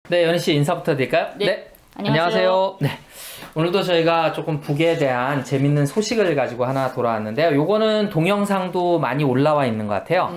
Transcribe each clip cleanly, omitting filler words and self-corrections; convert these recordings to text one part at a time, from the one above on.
네, 연희 씨 인사부터 드릴까요? 네. 안녕하세요. 네. 오늘도 저희가 조금 북에 대한 재밌는 소식을 가지고 하나 돌아왔는데요. 요거는 동영상도 많이 올라와 있는 것 같아요.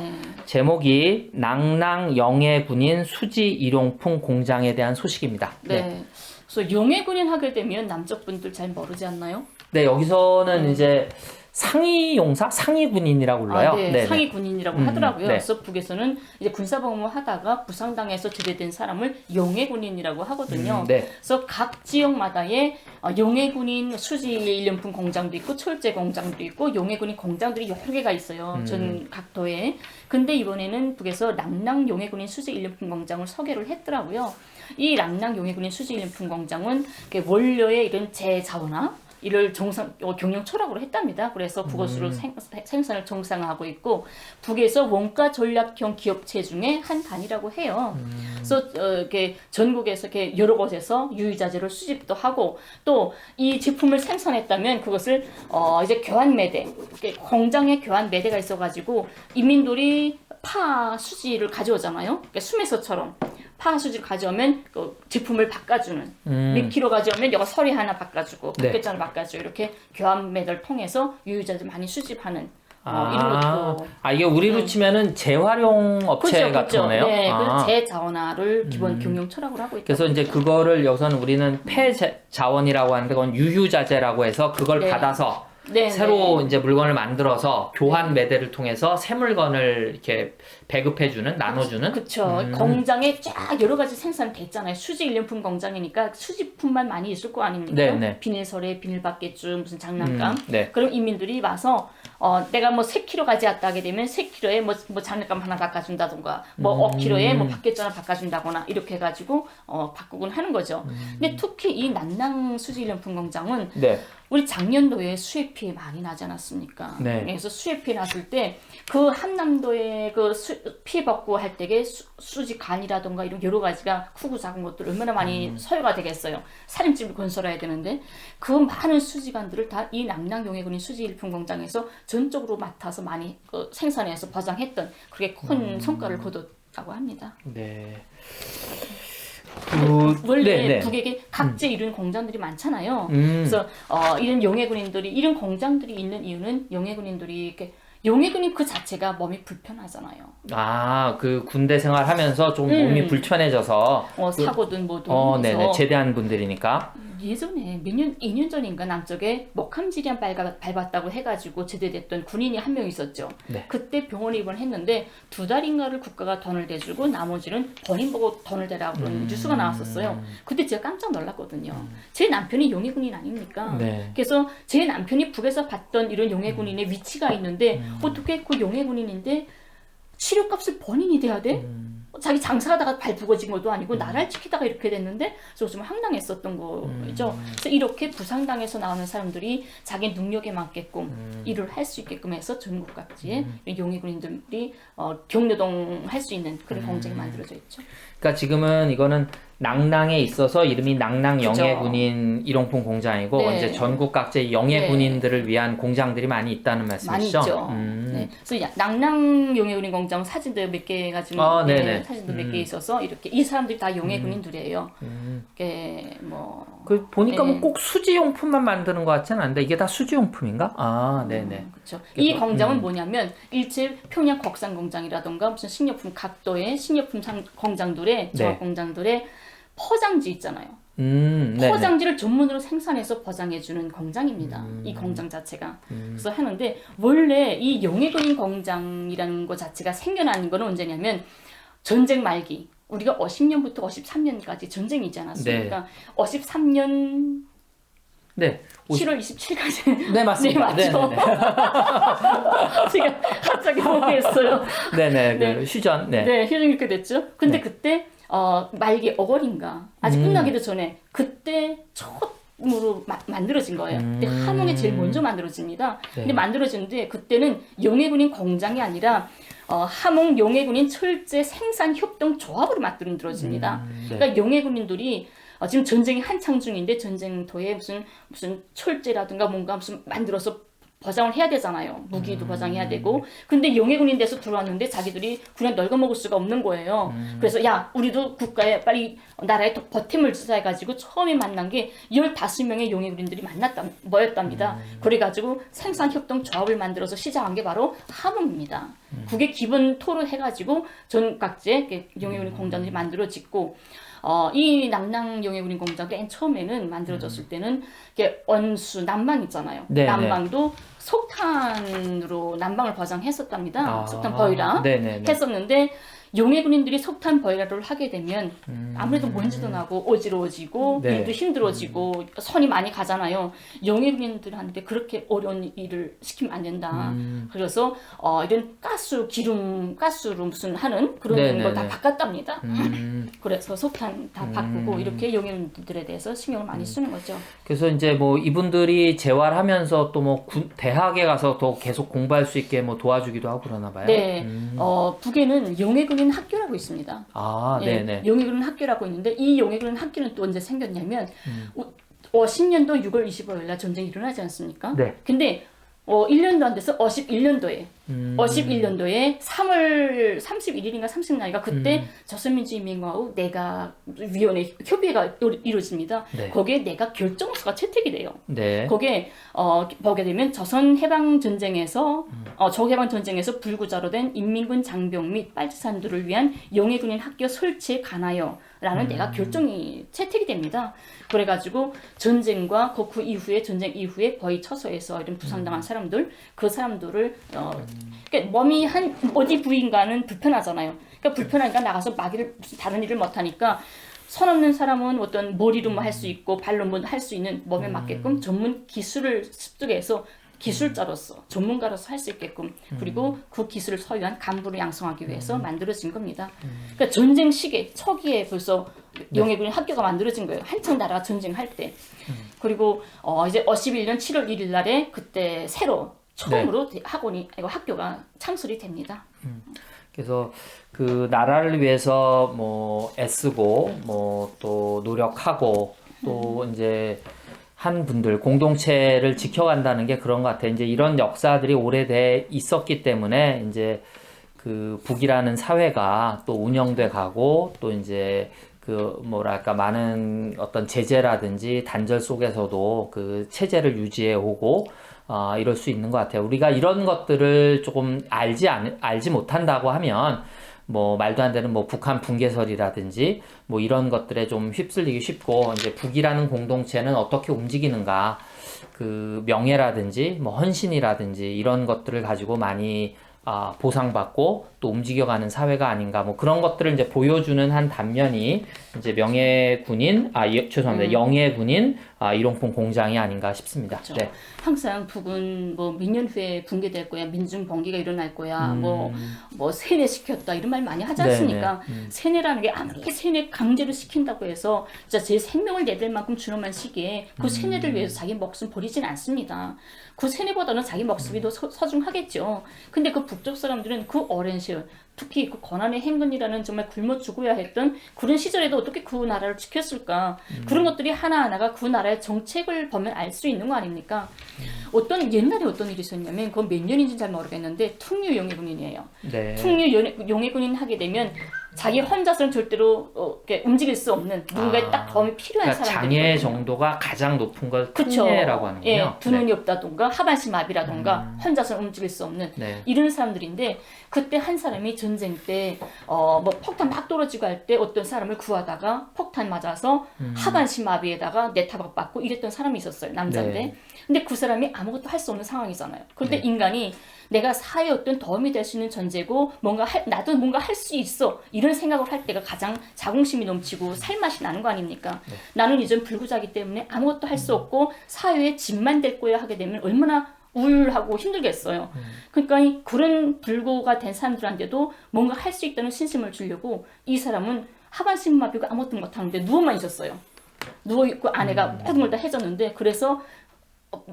제목이 낭낭 영해군인 수지 일용품 공장에 대한 소식입니다. 네. 그래서 영해군인 하게 되면 남쪽 분들 잘 모르지 않나요? 네, 여기서는 이제 상위 용사, 상위 군인이라고 불러요. 네, 상위 군인이라고 하더라고요. 네. 그래서 북에서는 이제 군사복무 하다가 부상당해서 제대된 사람을 영해군인이라고 하거든요. 네. 그래서 각 지역마다의 영해군인 수지 일용품 공장도 있고 철제 공장도 있고 영해군인 공장들이 여러 개가 있어요. 전 각도에. 근데 이번에는 북에서 낭낭 영해군인 수지 일용품 공장을 소개를 했더라고요. 이 낭낭 영해군인 수지 일용품 공장은 원료의 이런 재자원화 이를 경영 철학으로 했답니다. 그래서 그것으로 생산을 정상화하고 있고 북에서 원가 전략형 기업체 중에 한 단이라고 해요. 그래서 이렇게 전국에서 이렇게 여러 곳에서 유유자재를 수집도 하고 또 이 제품을 생산했다면 그것을 이제 교환 매대, 공장에 교환 매대가 있어가지고 인민들이 파 수지를 가져오잖아요. 그러니까 수매서처럼. 파 수지를 가져오면 그 제품을 바꿔주는 몇 킬로 가져오면 여기 서리 하나 바꿔주고 백개장을 바꿔주고 이렇게 교환 매대를 통해서 유유자재 많이 수집하는 이런 것도 이게 우리로 치면은 재활용 업체 그렇죠, 같은 거네요. 네, 그래서 재자원화를 기본 경영 철학으로 하고 있다. 그래서 이제 그거를 여기서는 우리는 폐자원이라고 하는데 그건 유유자재라고 해서 그걸 받아서 새로 이제 물건을 만들어서 교환 매대를 통해서 새 물건을 이렇게 배급해주는, 나눠주는. 그렇죠. 공장에 쫙 여러 가지 생산돼 있잖아요. 수지 일용품 공장이니까 수지품만 많이 있을 거 아닙니까? 비닐서래, 비닐바켓줄, 무슨 장난감. 그럼 인민들이 와서 내가 뭐 3kg 가져왔다 하게 되면 3kg에 뭐 장난감 하나 바꿔준다던가 뭐 5kg에 뭐 바켓줄 하나 바꿔준다거나 이렇게 해가지고 바꾸곤 하는 거죠. 근데 특히 이 낭낭 수지 일용품 공장은 우리 작년도에 수해 피해 많이 나지 않았습니까? 그래서 수해 피해 났을 때 그 한남도에 그 피해 받고 할 때에 수지 간이라던가 이런 여러 가지가 크고 작은 것들 얼마나 많이 소요가 되겠어요. 살림집을 건설해야 되는데 그 많은 수지간들을 다 이 낭낭 영해군인 수지 일품 공장에서 전적으로 맡아서 많이 생산해서 보장했던 그렇게 큰 성과를 거뒀다고 합니다. 원래 북에게 각재 이룬 공장들이 많잖아요. 그래서 이런 영해군인들이 이런 공장들이 있는 이유는 영해군인들이 이렇게 영해군인 그 자체가 몸이 불편하잖아요. 그 군대 생활하면서 좀 몸이 불편해져서 사고든 뭐든 해서 제대한 분들이니까. 예전에 2년 전인가 남쪽에 목함지리안 밟았다고 해가지고 제대됐던 군인이 한 명 있었죠. 그때 병원에 입원했는데 2달인가를 국가가 돈을 대주고 나머지는 본인 보고 돈을 대라고 그런 뉴스가 나왔었어요. 그때 제가 깜짝 놀랐거든요. 제 남편이 영해군인 아닙니까? 그래서 제 남편이 북에서 봤던 이런 영해군인의 위치가 있는데 어떻게 그 영해군인인데 치료값을 본인이 대야 돼? 자기 장사하다가 발 부러진 것도 아니고 나라를 지키다가 이렇게 됐는데 저 좀 황당했었던 거죠. 그래서 이렇게 부상당해서 나오는 사람들이 자기 능력에 맞게끔 일을 할 수 있게끔 해서 전국 각지에 영해군인들이 경례동 할 수 있는 그런 공장이 만들어져 있죠. 그러니까 지금은 이거는 낭낭에 있어서 이름이 낭낭 영해군인 일용품 공장이고 이제 전국 각지의 영해군인들을 위한 공장들이 많이 있다는 말씀이시죠? 많이 있죠. 그래서 낭낭 영해군인 공장 사진도 몇 개 가지고 사진도 몇 개 있어서 이렇게 이 사람들이 다 영해군인들이에요. 그 보니까 뭐 꼭 수지용품만 만드는 것 같지는 않은데 이게 다 수지용품인가? 그렇죠. 이 공장은 뭐냐면 일제 평양 곡산 공장이라던가 무슨 식료품 각도의 식료품 공장들의 조합 공장들의 포장지 있잖아요. 포장지를 전문으로 생산해서 포장해주는 공장입니다. 이 공장 자체가. 그래서 하는데 원래 이 영해군인 공장이라는 것 자체가 생겨난 거는 언제냐면 전쟁 말기. 우리가 50년부터 53년까지 전쟁이 있지 않았습니까? 53년 7월 27일까지. 네, 맞습니다. 맞죠? 제가 갑자기 포기했어요. 휴전. 휴전 이렇게 됐죠. 근데 그때 말기 어걸인가 아직 끝나기도 전에 그때 처음으로 만들어진 거예요. 근데 함흥이 제일 먼저 만들어집니다. 근데 만들어지는데 그때는 영해군인 공장이 아니라 함흥 영해군인 철제 생산 협동 조합으로 만들어집니다. 그러니까 영해군인들이 지금 전쟁이 한창 중인데 전쟁터에 무슨 철제라든가 뭔가 무슨 만들어서 보장을 해야 되잖아요. 무기도 보장해야 되고. 근데 용해군인 데서 들어왔는데 자기들이 그냥 널거먹을 수가 없는 거예요. 그래서 야 우리도 국가에 빨리 나라에 더 버팀을 주자 해가지고 처음에 만난 게 15명의 용해군인들이 모였답니다. 그래가지고 생산협동조합을 만들어서 시작한 게 바로 함흥입니다. 그게 기본 토로 해가지고 전 각지에 용해군인 공장들이 만들어졌고 이 낙랑 용해군인 공장도 맨 처음에는 만들어졌을 때는 이게 원수 난방 있잖아요. 네네. 난방도 석탄으로 난방을 보장했었답니다. 석탄 보일러 네네네. 했었는데 용해군인들이 석탄 보일러를 하게 되면 아무래도 먼지도 나고 어지러워지고 네. 일도 힘들어지고 손이 많이 가잖아요. 용해군인들한테 그렇게 어려운 일을 시키면 안 된다. 그래서 이런 가스로 무슨 하는 그런 네네네. 걸 다 바꿨답니다. 그래서 석탄 다 바꾸고 이렇게 용해군인들에 대해서 신경을 많이 쓰는 거죠. 그래서 이제 뭐 이분들이 재활하면서 또 뭐 대학에 가서 더 계속 공부할 수 있게 뭐 도와주기도 하고 그러나 봐요. 네, 북에는 용해군인 학교라고 있습니다. 아, 예, 네네. 용해군인 학교라고 있는데 이 용해군인 학교는 또 언제 생겼냐면 10년도 6월 25일 날 전쟁이 일어나지 않습니까? 네. 근데 1년도 안 돼서 51년도에 3월 31일인가 30날인가 그때 조선민주인민공화국 내각위원회 협의회가 이루어집니다. 네. 거기에 내각 결정서가 채택이 돼요. 네. 거기에 보게 되면 조선해방전쟁에서 조해방전쟁에서 불구자로 된 인민군 장병 및 빨치산들을 위한 용해군인 학교 설치에 관하여 라는 내가 결정이 채택이 됩니다. 그래가지고 전쟁과 그 이후에 전쟁 이후에 거의 처소에서 이런 부상당한 사람들 그 사람들을 그러니까 몸이 한 어디 부위인가는 불편하잖아요. 그러니까 불편하니까 나가서 무슨 다른 일을 못하니까 손 없는 사람은 어떤 머리로 뭐 할 수 있고 발로 뭐 할 수 있는 몸에 맞게끔 전문 기술을 습득해서 기술자로서 전문가로서 할 수 있게끔 그리고 그 기술을 소유한 간부를 양성하기 위해서 만들어진 겁니다. 그러니까 전쟁 시기 초기에 벌써 용해군인 학교가 만들어진 거예요. 한창 나라가 전쟁할 때. 그리고 이제 51년 7월 1일 날에 그때 처음으로 학교가 창설이 됩니다. 그래서 그 나라를 위해서 뭐 애쓰고 뭐 또 노력하고 또 이제 한 분들 공동체를 지켜간다는 게 그런 것 같아요. 이제 이런 역사들이 오래돼 있었기 때문에 이제 그 북이라는 사회가 또 운영돼 가고 또 이제 그 뭐랄까 많은 어떤 제재라든지 단절 속에서도 그 체제를 유지해 오고 이럴 수 있는 것 같아요. 우리가 이런 것들을 조금 알지 못한다고 하면 뭐 말도 안 되는 뭐 북한 붕괴설이라든지 뭐 이런 것들에 좀 휩쓸리기 쉽고 이제 북이라는 공동체는 어떻게 움직이는가 그 명예라든지 뭐 헌신이라든지 이런 것들을 가지고 많이 보상받고 또 움직여가는 사회가 아닌가 뭐 그런 것들을 이제 보여주는 한 단면이 이제 죄송합니다. 영예군인 일용품 공장이 아닌가 싶습니다. 그렇죠. 네. 항상 북은 뭐 몇 년 후에 붕괴될 거야, 민중 봉기가 일어날 거야, 뭐 세뇌시켰다 이런 말 많이 하지 않습니까? 세뇌라는 게 아무리 세뇌 강제로 시킨다고 해서 진짜 제 생명을 내줄 만큼 준엄한 시기에 그 세뇌를 위해서 자기 목숨 버리진 않습니다. 그 세뇌보다는 자기 목숨이 더 소중하겠죠. 근데 그 북쪽 사람들은 그 오랜 시절 특히 그 고난의 행군이라는 정말 굶어 죽어야 했던 그런 시절에도 어떻게 그 나라를 지켰을까? 그런 것들이 하나하나가 그 나라의 정책을 보면 알 수 있는 거 아닙니까? 옛날에 어떤 일이 있었냐면 그건 몇 년인지는 잘 모르겠는데 tuk류 용해군인이에요. 네. tuk류 용해군인 하게 되면 자기 혼자서는 절대로 이렇게 움직일 수 없는 누군가의 딱 도움이 필요한 그러니까 사람들. 장애 정도가 가장 높은 걸 그쵸. 특례라고 하는군요. 예, 두 눈이 없다던가 하반신 마비라던가 혼자서는 움직일 수 없는 네. 이런 사람들인데 그때 한 사람이 전쟁 때 뭐 폭탄 막 떨어지고 할 때 어떤 사람을 구하다가 폭탄 맞아서 하반신 마비에다가 내타박 받고 이랬던 사람이 있었어요. 남자인데. 네. 근데 그 사람이 아무것도 할 수 없는 상황이잖아요. 그런데 네. 인간이 내가 사회에 어떤 도움이 될 수 있는 존재고 나도 뭔가 할 수 있어 이런 생각을 할 때가 가장 자긍심이 넘치고 살맛이 나는 거 아닙니까? 네. 나는 이전 불구자기 때문에 아무것도 할 수 없고 사회에 짐만 될 거야 하게 되면 얼마나 우울하고 힘들겠어요. 그러니까 그런 불구가 된 사람들한테도 뭔가 할 수 있다는 신심을 주려고 이 사람은 하반신 마비가 아무것도 못하는데 누워만 있었어요. 누워있고 아내가 모든 걸 다 해줬는데 그래서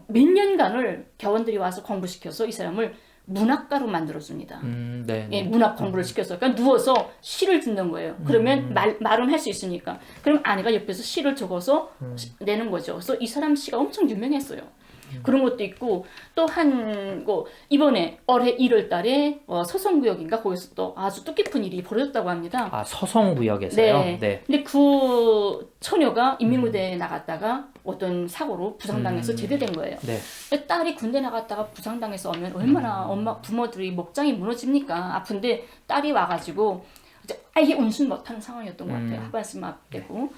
몇 년간을 교원들이 와서 공부시켜서 이 사람을 문학가로 만들어줍니다. 네. 예, 문학 공부를 시켜서 그러니까 누워서 시를 듣는 거예요. 그러면 말은 할 수 있으니까. 그럼 아내가 옆에서 시를 적어서 내는 거죠. 그래서 이 사람 시가 엄청 유명했어요. 그런 것도 있고 또 이번에 올해 1월 달에 서성구역인가 거기서 또 아주 뜻깊은 일이 벌어졌다고 합니다. 아, 서성구역에서요? 네. 네. 근데 그 처녀가 인민무대에 나갔다가 어떤 사고로 부상당해서 제대된 거예요. 네. 딸이 군대 나갔다가 부상당해서 오면 얼마나 부모들이 목장이 무너집니까? 아픈데 딸이 와가지고 이제 아예 운순 못하는 상황이었던 것 같아요. 하반신 앞대고.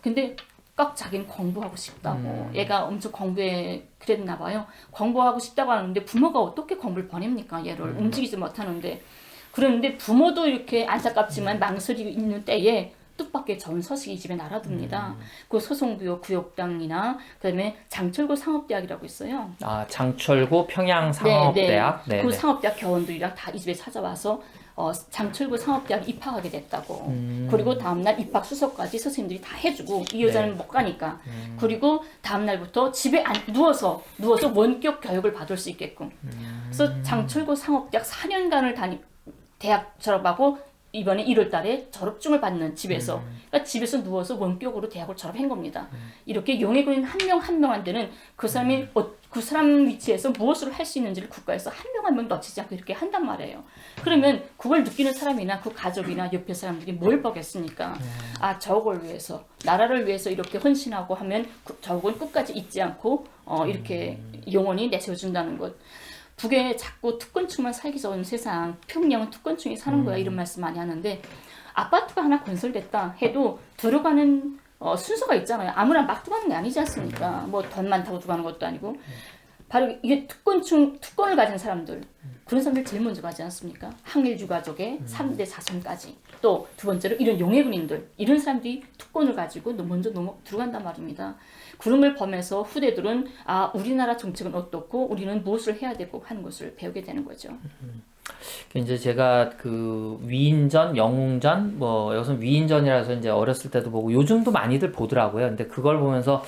근데 꼭 자기는 공부하고 싶다고. 얘가 엄청 공부에 그랬나 봐요. 공부하고 싶다고 하는데 부모가 어떻게 공부를 보냅니까? 얘를 움직이지 못하는데. 그런데 부모도 이렇게 안타깝지만 망설이고 있는 때에 뜻밖의 좋은 소식이 집에 날아듭니다. 그 서성구역 구역당이나 그다음에 장철구 상업대학이라고 있어요. 아, 장철구 평양상업대학. 네. 그 상업대학 교원들이랑 다 이 집에 찾아와서 장철구 상업대학 입학하게 됐다고. 그리고 다음날 입학 수석까지 선생님들이 다 해주고 이 여자는 못 가니까. 그리고 다음날부터 집에 누워서 원격 교육을 받을 수 있게끔. 그래서 장철구 상업대학 4년간을 대학 졸업하고 이번에 1월 달에 졸업증을 받는 집에서 그러니까 집에서 누워서 원격으로 대학을 졸업한 겁니다. 이렇게 용해군인 한 명 한 명한테는 그 사람이 그 사람 위치에서 무엇을 할 수 있는지를 국가에서 한 명 한 명 놓치지 않고 이렇게 한단 말이에요. 그러면 그걸 느끼는 사람이나 그 가족이나 옆에 사람들이 뭘 보겠습니까? 아, 저걸 위해서 나라를 위해서 이렇게 헌신하고 하면 저걸 끝까지 잊지 않고 이렇게 영원히 내세워준다는 것. 북에 자꾸 특권층만 살기 좋은 세상, 평양은 특권층이 사는 거야 이런 말씀 많이 하는데 아파트가 하나 건설됐다 해도 들어가는 순서가 있잖아요. 아무나 막 들어가는 게 아니지 않습니까? 뭐 돈 많다고 들어가는 것도 아니고 바로 이게 특권을 가진 사람들 그런 사람들 제일 먼저 가지 않습니까? 항일주 가족의 3대 자손까지 또 두 번째로 이런 용해군인들 이런 사람들이 특권을 가지고 먼저 들어간단 말입니다. 그런 걸 보면서 후대들은 아 우리나라 정책은 어떻고 우리는 무엇을 해야 되고 하는 것을 배우게 되는 거죠. 이제 제가 그 위인전, 영웅전, 뭐 여기서 위인전이라서 이제 어렸을 때도 보고 요즘도 많이들 보더라고요. 근데 그걸 보면서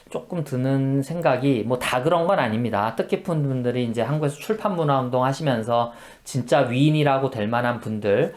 조금 드는 생각이 뭐 다 그런 건 아닙니다. 뜻깊은 분들이 이제 한국에서 출판 문화 운동 하시면서 진짜 위인이라고 될 만한 분들,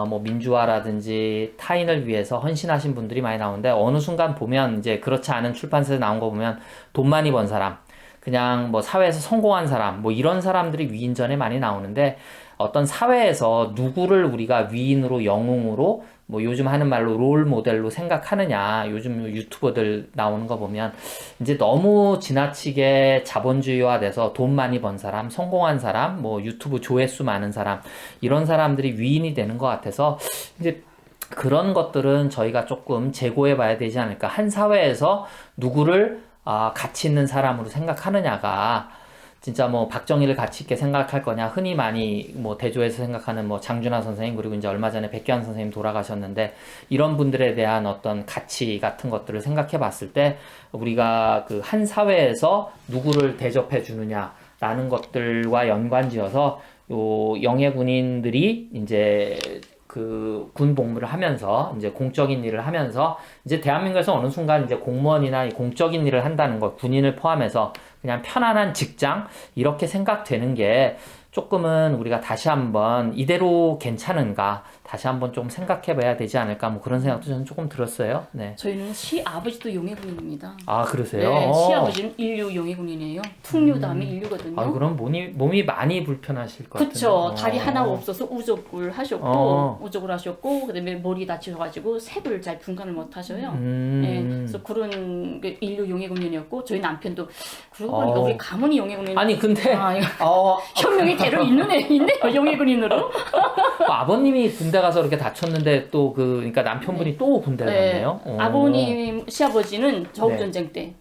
뭐 민주화라든지 타인을 위해서 헌신하신 분들이 많이 나오는데 어느 순간 보면 이제 그렇지 않은 출판사에서 나온 거 보면 돈 많이 번 사람, 그냥 뭐 사회에서 성공한 사람, 뭐 이런 사람들이 위인전에 많이 나오는데 어떤 사회에서 누구를 우리가 위인으로 영웅으로 뭐 요즘 하는 말로 롤 모델로 생각하느냐 요즘 유튜버들 나오는 거 보면 이제 너무 지나치게 자본주의화돼서 돈 많이 번 사람, 성공한 사람, 뭐 유튜브 조회수 많은 사람 이런 사람들이 위인이 되는 것 같아서 이제 그런 것들은 저희가 조금 재고해 봐야 되지 않을까. 한 사회에서 누구를 가치 있는 사람으로 생각하느냐가 진짜 뭐 박정희를 가치 있게 생각할 거냐 흔히 많이 뭐 대조해서 생각하는 뭐 장준하 선생님 그리고 이제 얼마 전에 백교환 선생님 돌아가셨는데 이런 분들에 대한 어떤 가치 같은 것들을 생각해 봤을 때 우리가 그 한 사회에서 누구를 대접해 주느냐라는 것들과 연관지어서 요 영예 군인들이 이제 그 군 복무를 하면서 이제 공적인 일을 하면서 이제 대한민국에서 어느 순간 이제 공무원이나 공적인 일을 한다는 것 군인을 포함해서 그냥 편안한 직장 이렇게 생각되는 게 조금은 우리가 다시 한번 이대로 괜찮은가 다시 한번 좀 생각해 봐야 되지 않을까 뭐 그런 생각도 저는 조금 들었어요. 네. 저희는 시아버지도 용해군인입니다. 아 그러세요? 네, 시아버지는 인류 용해군이에요. 풍류 다음에 인류거든요. 아 그럼 몸이 많이 불편하실 것 같아요. 그렇죠. 다리 하나 없어서 우족을 하셨고 그다음에 머리 다치셔가지고 색을 잘 분간을 못 하셔요. 네, 그래서 그런 게 인류 용해군인이었고 저희 남편도 그러고 보니까 우리 가문이 용해군인. 아니 근데 현명이 대로 있네요 용해군인으로. 아버님이 군대 가서 이렇게 다쳤는데 또 그러니까 남편분이 또 군대를 갔네요. 아버님 시아버지는 저국전쟁 때.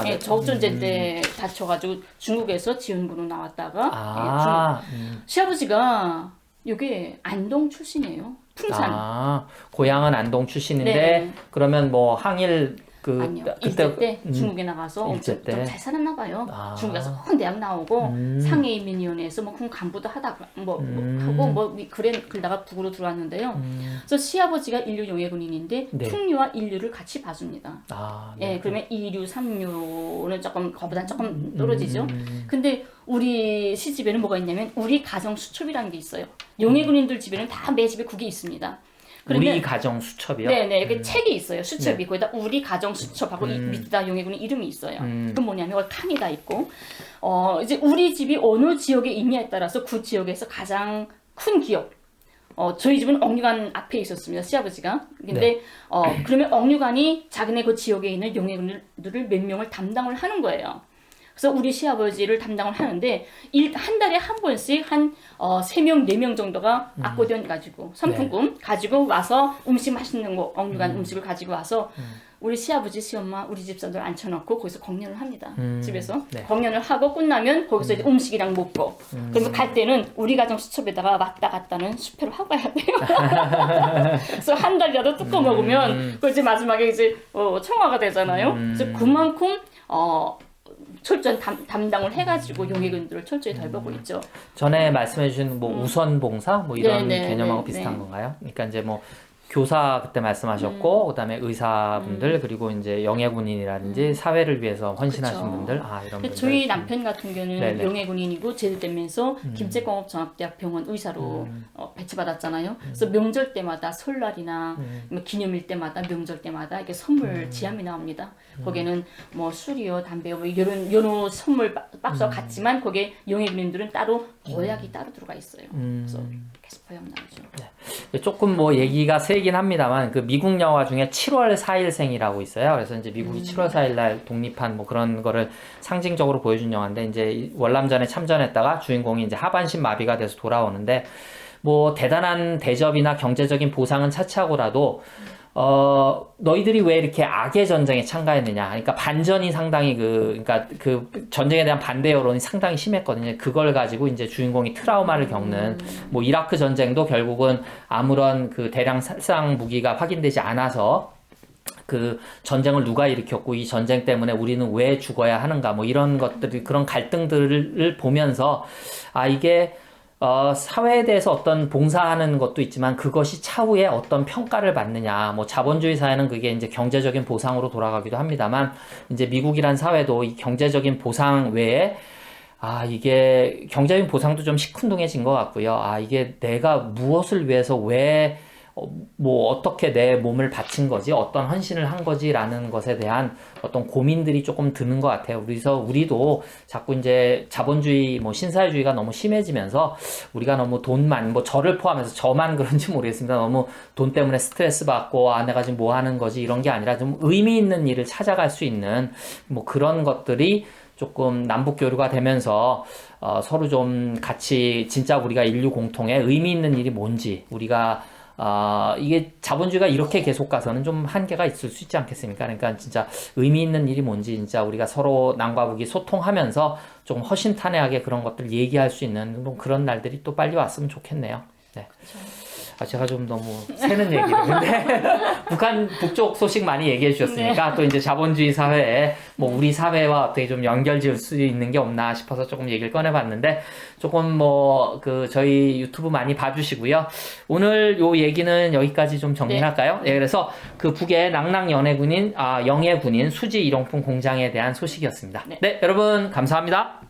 네. 저국전쟁 때 다쳐가지고 중국에서 지원군으로 나왔다가 시아버지가 여기 안동 출신이에요. 풍산. 고향은 안동 출신인데 네. 그러면 뭐 항일 아니요. 일제 때 중국에 나가서 엄청 좀 잘 살았나 봐요. 중국에서 대학 나오고 상해인민위원회에서 뭐 간부도 하다가 하고 뭐 그러다가 북으로 들어왔는데요. 그래서 시아버지가 인류 용해군인인데 네. 풍류와 인류를 같이 봐줍니다. 네. 그러면 2류, 3류는 그보다 조금 떨어지죠. 근데 우리 시집에는 뭐가 있냐면 우리 가정 수첩이라는 게 있어요. 용해군인들 집에는 다 매 집에 그게 있습니다. 우리 가정 수첩이요? 네네, 이렇게 책이 있어요. 수첩이 거기다 우리 가정 수첩하고 밑에다 용해군의 이름이 있어요. 그 뭐냐면 칸이다 있고, 이제 우리 집이 어느 지역에 있냐에 따라서 그 지역에서 가장 큰 기업. 저희 집은 억류관 앞에 있었습니다. 시아버지가. 근데 그러면 억류관이 자기네 그 지역에 있는 용해군들을 몇 명을 담당을 하는 거예요. 그래서 우리 시아버지를 담당을 하는데 한 달에 한 번씩 한 3명, 4명 정도가 아코디언 가지고 선풍금 가지고 와서 음식 맛있는 거 억류관 음식을 가지고 와서 우리 시아버지, 시엄마, 우리 집사들 앉혀놓고 거기서 공연을 합니다. 집에서 공연을 하고 끝나면 거기서 이제 음식이랑 먹고 그래서 갈 때는 우리 가정 수첩에다가 왔다 갔다는 수표를 하고 가야 돼요. 그래서 한 달이라도 뜯고 먹으면 그 이제 마지막에 이제 청화가 되잖아요. 그래서 그만큼 철저히 담당을 해가지고 용해군들을 철저히 돌보고 있죠. 전에 말씀해주신 뭐 우선봉사 뭐 이런 네, 개념하고 네, 비슷한 네. 건가요? 그러니까 이제 뭐 교사 그때 말씀하셨고 그다음에 의사분들 그리고 이제 영예군인이라든지 사회를 위해서 헌신하신 그쵸. 분들 이런 분들. 저희 남편 같은 경우는 네네. 용해군인이고 제대되면서 김제공업종합대학 병원 의사로 배치받았잖아요. 그래서 명절 때마다 설날이나 뭐 기념일 때마다 명절 때마다 이렇게 선물 지함이 나옵니다. 거기에는 뭐 술이요, 담배요, 뭐 이런 여러 선물 박스가 같지만 거기에 용해군인들은 따로 보약이 따로 들어가 있어요. 그래서 계속 보약 나오죠. 조금 뭐 얘기가 세긴 합니다만 그 미국 영화 중에 7월 4일생이라고 있어요. 그래서 이제 미국이 7월 4일 날 독립한 뭐 그런 거를 상징적으로 보여준 영화인데 이제 월남전에 참전했다가 주인공이 이제 하반신 마비가 돼서 돌아오는데 뭐 대단한 대접이나 경제적인 보상은 차치하고라도 너희들이 왜 이렇게 악의 전쟁에 참가했느냐. 그러니까 반전이 상당히 그러니까 그 전쟁에 대한 반대 여론이 상당히 심했거든요. 그걸 가지고 이제 주인공이 트라우마를 겪는 뭐 이라크 전쟁도 결국은 아무런 그 대량 살상 무기가 확인되지 않아서 그 전쟁을 누가 일으켰고 이 전쟁 때문에 우리는 왜 죽어야 하는가 뭐 이런 것들이 그런 갈등들을 보면서 이게 사회에 대해서 어떤 봉사하는 것도 있지만 그것이 차후에 어떤 평가를 받느냐. 뭐 자본주의 사회는 그게 이제 경제적인 보상으로 돌아가기도 합니다만 이제 미국이란 사회도 이 경제적인 보상 외에 이게 경제적인 보상도 좀 시큰둥해진 것 같고요. 이게 내가 무엇을 위해서 왜 뭐 어떻게 내 몸을 바친 거지, 어떤 헌신을 한 거지라는 것에 대한 어떤 고민들이 조금 드는 것 같아요. 그래서 우리도 자꾸 이제 자본주의, 뭐 신사회주의가 너무 심해지면서 우리가 너무 돈만, 뭐 저를 포함해서 저만 그런지 모르겠습니다. 너무 돈 때문에 스트레스 받고 내가 지금 뭐 하는 거지 이런 게 아니라 좀 의미 있는 일을 찾아갈 수 있는 뭐 그런 것들이 조금 남북 교류가 되면서 서로 좀 같이 진짜 우리가 인류 공통의 의미 있는 일이 뭔지 우리가 이게 자본주의가 이렇게 계속 가서는 좀 한계가 있을 수 있지 않겠습니까? 그러니까 진짜 의미 있는 일이 뭔지 진짜 우리가 서로 남과 북이 소통하면서 좀 허심탄회하게 그런 것들 얘기할 수 있는 뭐 그런 날들이 또 빨리 왔으면 좋겠네요. 네. 제가 좀 너무 새는 얘기를 근데 북한 북쪽 소식 많이 얘기해 주셨으니까 또 이제 자본주의 사회에 뭐 우리 사회와 어떻게 좀 연결 지을 수 있는 게 없나 싶어서 조금 얘기를 꺼내봤는데 조금 뭐 그 저희 유튜브 많이 봐주시고요. 오늘 요 얘기는 여기까지 좀 정리할까요? 네. 그래서 그 북의 낭랑 영예군인 수지 일용품 공장에 대한 소식이었습니다. 네, 여러분 감사합니다.